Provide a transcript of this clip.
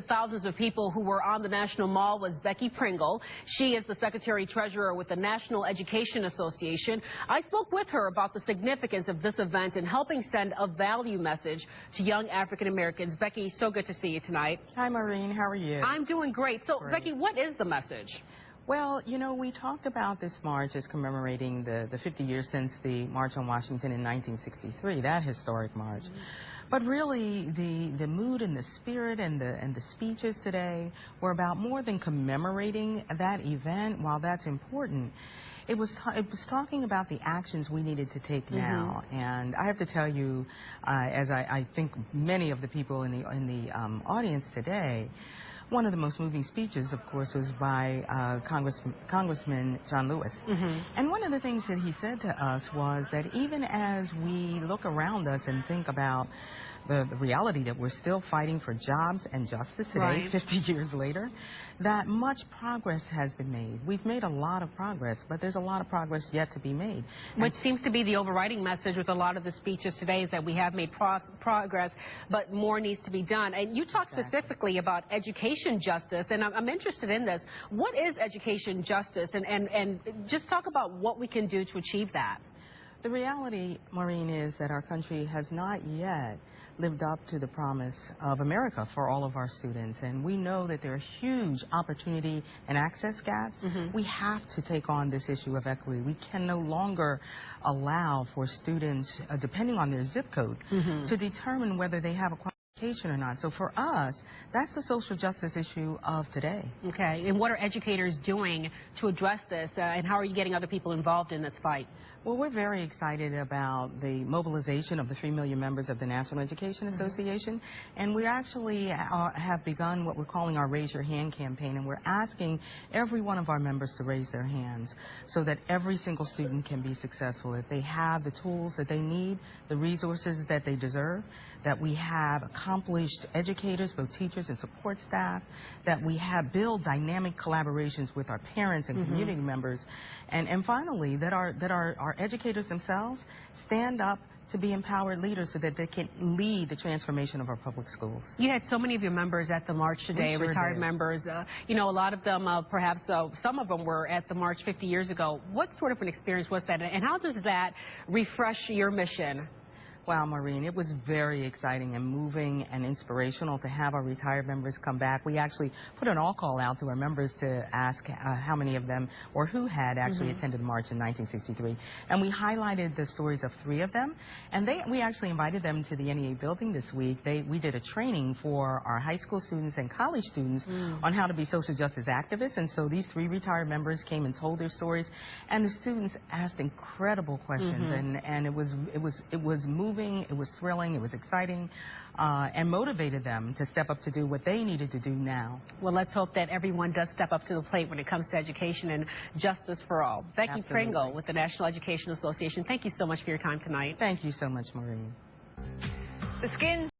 Thousands of people who were on the National Mall was Becky Pringle. She is the Secretary-Treasurer with the National Education Association. I spoke with her about the significance of this event and helping send a value message to young African Americans. Becky, so good to see you tonight. Hi, Maureen. How are you? I'm doing great. So, Great. Becky, what is the message? Well, you know, we talked about this march as commemorating the 50 years since the March on Washington in 1963, that historic march. But really, the mood and the spirit and the speeches today were about more than commemorating that event. While that's important, it was talking about the actions we needed to take now. And I have to tell you, as I think many of the people in the audience today, one of the most moving speeches, of course, was by Congressman John Lewis. And one of the things that he said to us was that even as we look around us and think about the reality that we're still fighting for jobs and justice today, 50 years later, that much progress has been made. We've made a lot of progress, but there's a lot of progress yet to be made. Which seems to be the overriding message with a lot of the speeches today, is that we have made progress, but more needs to be done. And you talked specifically about education justice, and I'm interested in this. What is education justice? And just talk about what we can do to achieve that. The reality, Maureen, is that our country has not yet lived up to the promise of America for all of our students. And we know that there are huge opportunity and access gaps. We have to take on this issue of equity. We can no longer allow for students, depending on their zip code, to determine whether they have a qualification or not. So for us, that's the social justice issue of today. Okay. And what are educators doing to address this, and how are you getting other people involved in this fight? Well, we're very excited about the mobilization of the 3 million members of the National Education Association, and we actually have begun what we're calling our Raise Your Hand campaign, and we're asking every one of our members to raise their hands so that every single student can be successful. If they have the tools that they need, the resources that they deserve, that we have accomplished educators, both teachers and support staff, that we have built dynamic collaborations with our parents and community members, and finally, that our educators themselves stand up to be empowered leaders so that they can lead the transformation of our public schools. You had so many of your members at the march today, retired members. You know, a lot of them, perhaps some of them were at the march 50 years ago. What sort of an experience was that, and how does that refresh your mission? Wow, Maureen, it was very exciting and moving and inspirational to have our retired members come back. We actually put an all-call out to our members to ask how many of them or who had actually attended the march in 1963. And we highlighted the stories of 3 of them. And we actually invited them to the NEA building this week. We did a training for our high school students and college students on how to be social justice activists. And so these 3 retired members came and told their stories. And the students asked incredible questions. And it was moving. It was thrilling, it was exciting, and motivated them to step up to do what they needed to do now. Well, let's hope that everyone does step up to the plate when it comes to education and justice for all. Becky Pringle with the National Education Association, thank you so much for your time tonight. Thank you so much, Maureen. The skin